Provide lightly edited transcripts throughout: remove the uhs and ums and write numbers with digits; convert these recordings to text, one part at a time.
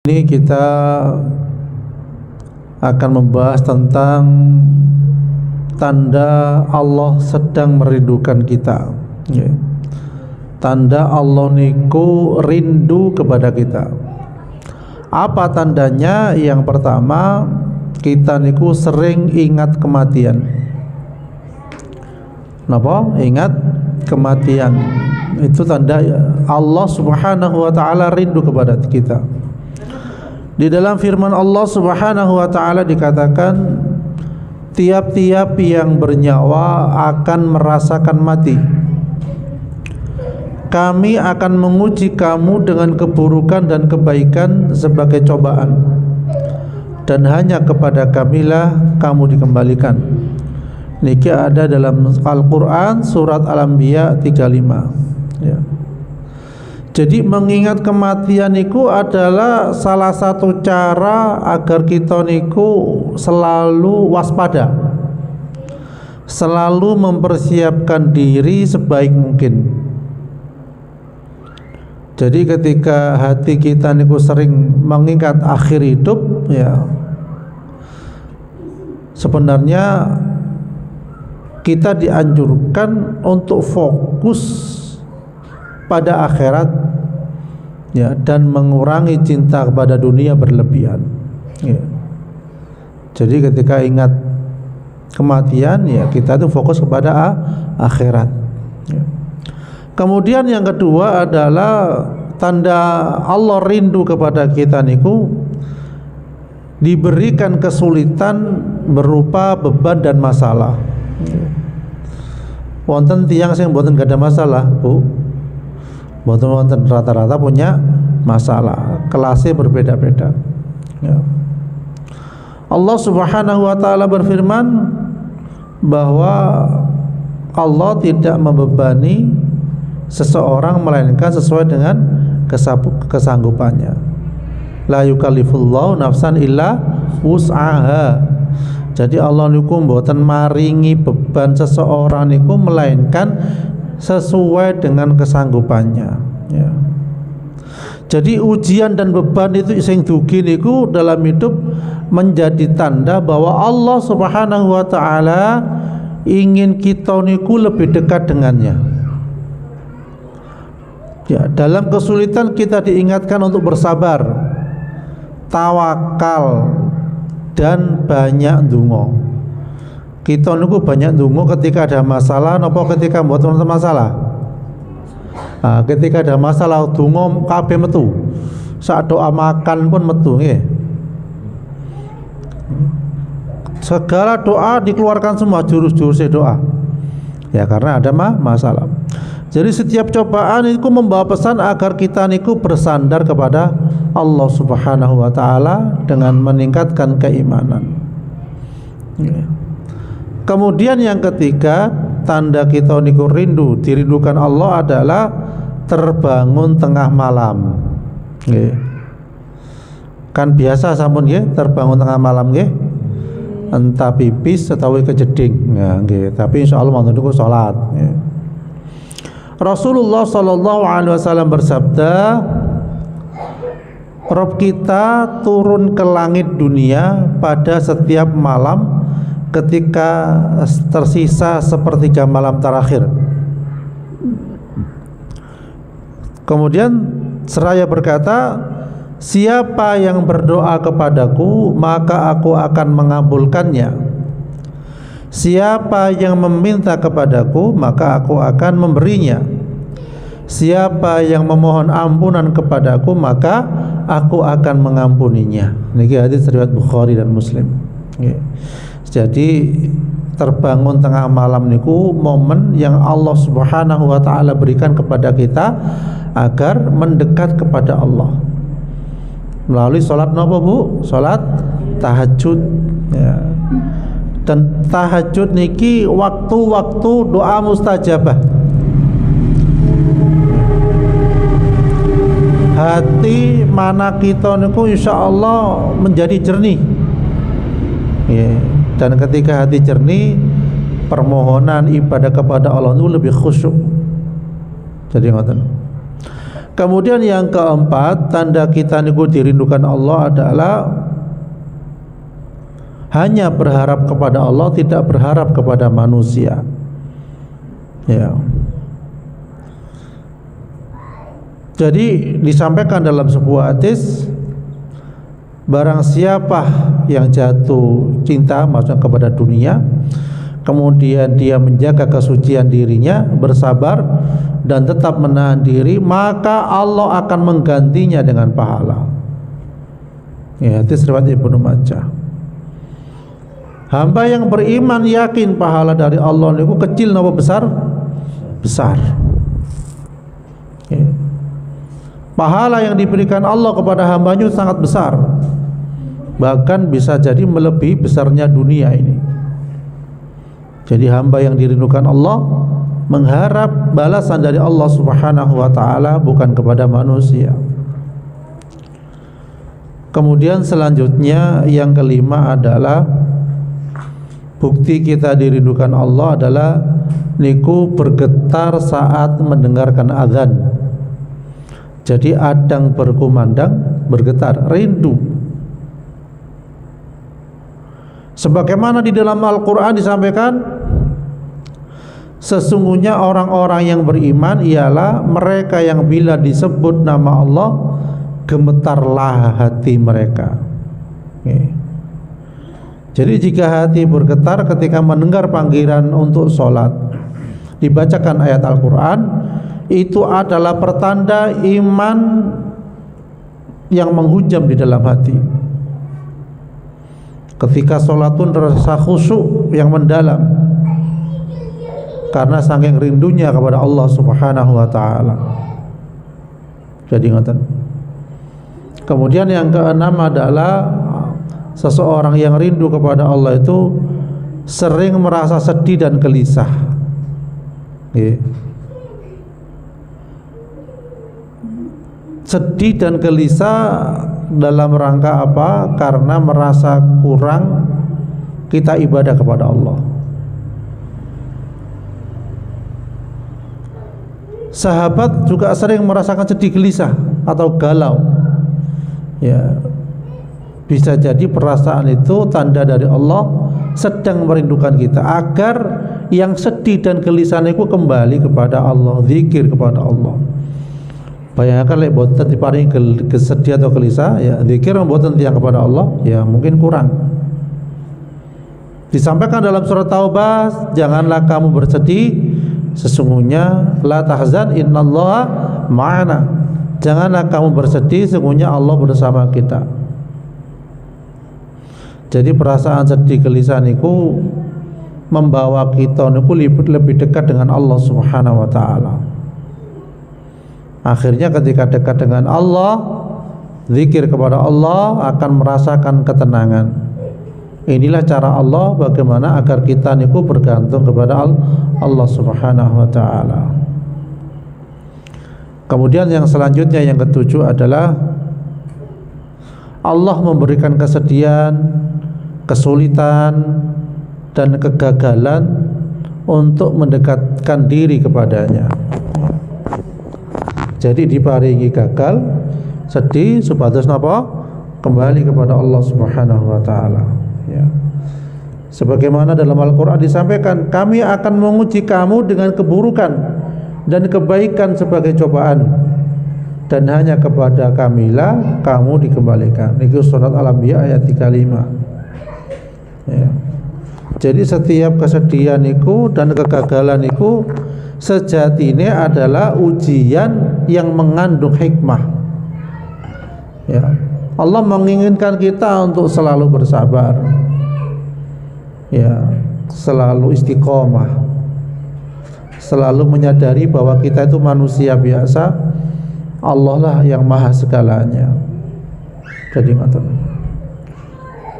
Ini kita akan membahas tentang tanda Allah sedang merindukan kita. Tanda Allah niku rindu kepada kita. Apa tandanya? Yang pertama, kita niku sering ingat kematian. Napa? Ingat kematian. Itu tanda Allah Subhanahu wa taala rindu kepada kita. Di dalam firman Allah Subhanahu wa taala dikatakan, tiap-tiap yang bernyawa akan merasakan mati. Kami akan menguji kamu dengan keburukan dan kebaikan sebagai cobaan, dan hanya kepada Kamilah kamu dikembalikan. Niki ada dalam Al-Quran surat Al-Anbiya 35 ya. Jadi mengingat kematian niku adalah salah satu cara agar kita niku selalu waspada, selalu mempersiapkan diri sebaik mungkin. Jadi ketika hati kita niku sering mengingat akhir hidup, ya, sebenarnya kita dianjurkan untuk fokus pada akhirat, ya, dan mengurangi cinta kepada dunia berlebihan, ya. Jadi ketika ingat kematian, ya, kita itu fokus kepada akhirat, ya. Kemudian yang kedua adalah tanda Allah rindu kepada kita niku diberikan kesulitan berupa beban dan masalah, ya. Wonten tiyang sing mboten gak ada masalah, Bu. Wonten rata-rata punya masalah, kelasnya berbeda-beda, ya. Allah Subhanahu wa taala berfirman bahwa Allah tidak membebani seseorang melainkan sesuai dengan kesanggupannya. La yukallifullahu nafsan illa wus'aha. Jadi Allah niku mboten maringi beban seseorang niku melainkan sesuai dengan kesanggupannya, ya. Jadi ujian dan beban itu sing dugi niku dalam hidup menjadi tanda bahwa Allah Subhanahu wa taala ingin kita niku lebih dekat dengannya. Ya, dalam kesulitan kita diingatkan untuk bersabar, tawakal, dan banyak ndonga. Kita niku banyak ndonga ketika ada masalah napa ketika mboten wonten masalah? Ketika ada masalah ndonga kabeh metu. Sak doa makan pun metu nggih. Segala doa dikeluarkan semua jurus-jurus doa. Ya, karena ada masalah. Jadi setiap cobaan itu membawa pesan agar kita niku bersandar kepada Allah Subhanahu wa taala dengan meningkatkan keimanan, ya. Kemudian yang ketiga, tanda kita niku dirindukan Allah adalah terbangun tengah malam, ya. Kan biasa sampun nggih terbangun tengah malam nggih, entah pipis atau kejeding, ya, nggih. Tapi insyaallah mantun niku salat, ya. Rasulullah sallallahu alaihi wasallam bersabda, Rabb kita turun ke langit dunia pada setiap malam ketika tersisa sepertiga malam terakhir. Kemudian seraya berkata, siapa yang berdoa kepadaku maka aku akan mengabulkannya. Siapa yang meminta kepadaku maka aku akan memberinya. Siapa yang memohon ampunan kepadaku maka aku akan mengampuninya. Niki hadis riwayat Bukhari dan Muslim. Jadi terbangun tengah malam niku momen yang Allah Subhanahu wa taala berikan kepada kita agar mendekat kepada Allah melalui salat napa, Bu? Salat tahajud, ya. Dan tahajud niki waktu-waktu doa mustajabah. Hati mana kita niku insyaallah menjadi jernih, ya. Dan ketika hati jernih, permohonan ibadah kepada Allah itu lebih khusyuk. Jadi ngoten. Kemudian yang keempat, tanda kita niku dirindukan Allah adalah hanya berharap kepada Allah, tidak berharap kepada manusia. Ya. Jadi disampaikan dalam sebuah hadis, barang siapa yang jatuh cinta maksudnya kepada dunia, kemudian dia menjaga kesucian dirinya, bersabar dan tetap menahan diri, maka Allah akan menggantinya dengan pahala. Ya, hadis riwayat Ibnu Majah. Hamba yang beriman yakin pahala dari Allah niku kecil napa besar? Besar. Ya. Pahala yang diberikan Allah kepada hambanya sangat besar, bahkan bisa jadi melebihi besarnya dunia ini. Jadi hamba yang dirindukan Allah mengharap balasan dari Allah Subhanahu wa taala, bukan kepada manusia. Kemudian selanjutnya yang kelima adalah bukti kita dirindukan Allah adalah niku bergetar saat mendengarkan azan. Jadi adang berkumandang bergetar, rindu. Sebagaimana di dalam Al-Quran disampaikan, sesungguhnya orang-orang yang beriman ialah mereka yang bila disebut nama Allah gemetarlah hati mereka. Okay. Jadi jika hati bergetar ketika mendengar panggilan untuk sholat, dibacakan ayat Al-Quran, itu adalah pertanda iman yang menghujam di dalam hati. Ketika sholat pun terasa khusyuk yang mendalam karena saking rindunya kepada Allah Subhanahu wa ta'ala. Jadi ngoten. Kemudian yang keenam adalah seseorang yang rindu kepada Allah itu sering merasa sedih dan gelisah. Sedih dan gelisah dalam rangka apa? Karena merasa kurang kita ibadah kepada Allah. Sahabat juga sering merasakan sedih gelisah atau galau. Ya, bisa jadi perasaan itu tanda dari Allah sedang merindukan kita agar yang sedih dan gelisah itu kembali kepada Allah, zikir kepada Allah. Bayangkan lek boten diparingi kesedih atau gelisah, ya zikir boten tiyang kepada Allah, ya mungkin kurang. Disampaikan dalam surat Taubah, janganlah kamu bersedih, sesungguhnya la tahzan innallaha ma'ana. Janganlah kamu bersedih, sesungguhnya Allah bersama kita. Jadi perasaan sedih gelisah niku membawa kita niku lebih dekat dengan Allah Subhanahu wa taala. Akhirnya ketika dekat dengan Allah, zikir kepada Allah, akan merasakan ketenangan. Inilah cara Allah bagaimana agar kita niku bergantung kepada Allah Subhanahu wa taala. Kemudian yang selanjutnya yang ketujuh adalah Allah memberikan kesedihan, kesulitan dan kegagalan untuk mendekatkan diri kepadanya. Jadi diparingi gagal, sedih, supados napa? Kembali kepada Allah Subhanahu wa taala, ya. Sebagaimana dalam Al-Qur'an disampaikan, kami akan menguji kamu dengan keburukan dan kebaikan sebagai cobaan, dan hanya kepada kamilah kamu dikembalikan. Itu surat Al-Anbiya ayat 35. Ya. Jadi setiap kesedihan itu dan kegagalan itu sejatinya adalah ujian yang mengandung hikmah. Ya. Allah menginginkan kita untuk selalu bersabar, ya, selalu istiqomah, selalu menyadari bahwa kita itu manusia biasa, Allah lah yang maha segalanya. Jadi ngoten.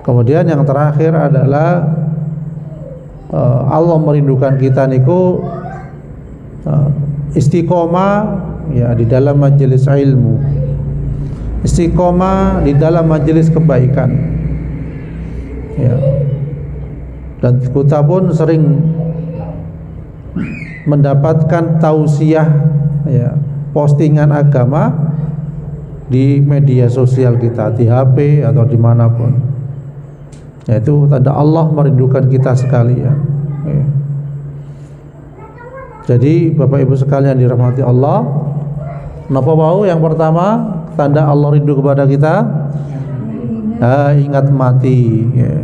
Kemudian yang terakhir adalah Allah merindukan kita niku istiqomah, ya, di dalam majelis ilmu, istiqomah di dalam majelis kebaikan, ya. Dan kita pun sering mendapatkan tausiah, ya, postingan agama di media sosial kita, di HP atau dimanapun. Yaitu tanda Allah merindukan kita sekali ya. Jadi Bapak Ibu sekalian dirahmati Allah, napa wau yang pertama tanda Allah rindu kepada kita, ingat mati ya.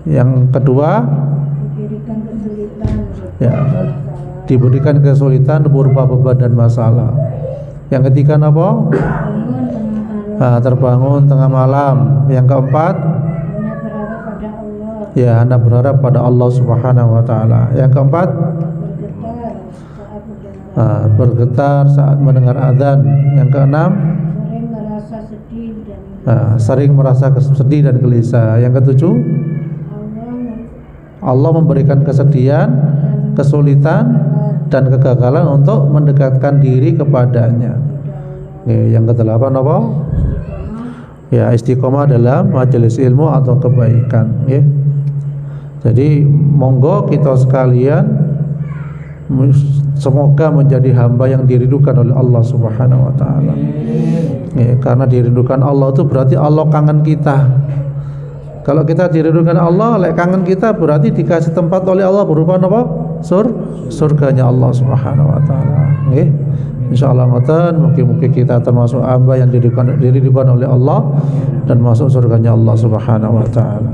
Yang kedua ya, diberikan kesulitan berupa beban dan masalah. Yang ketiga apa? Terbangun tengah malam. Yang keempat ya, Anda berharap pada Allah Subhanahu wa taala. Yang keempat bergetar saat mendengar azan. Yang keenam sering merasa sedih dan gelisah. Yang ketujuh Allah memberikan kesedihan, kesulitan dan kegagalan untuk mendekatkan diri kepadanya. Yang kedelapan apa? Ya, istiqomah dalam majelis ilmu atau kebaikan. Jadi monggo kita sekalian semoga menjadi hamba yang dirindukan oleh Allah Subhanahu wa taala. Karena dirindukan Allah itu berarti Allah kangen kita. Kalau kita dirindukan Allah, lek kangen kita berarti dikasih tempat oleh Allah berupa apa? Surganya Allah Subhanahu wa taala. Nggih. Insyaallah ngoten, mugi-mugi kita termasuk hamba yang dirindukan oleh Allah dan masuk surganya Allah Subhanahu wa taala.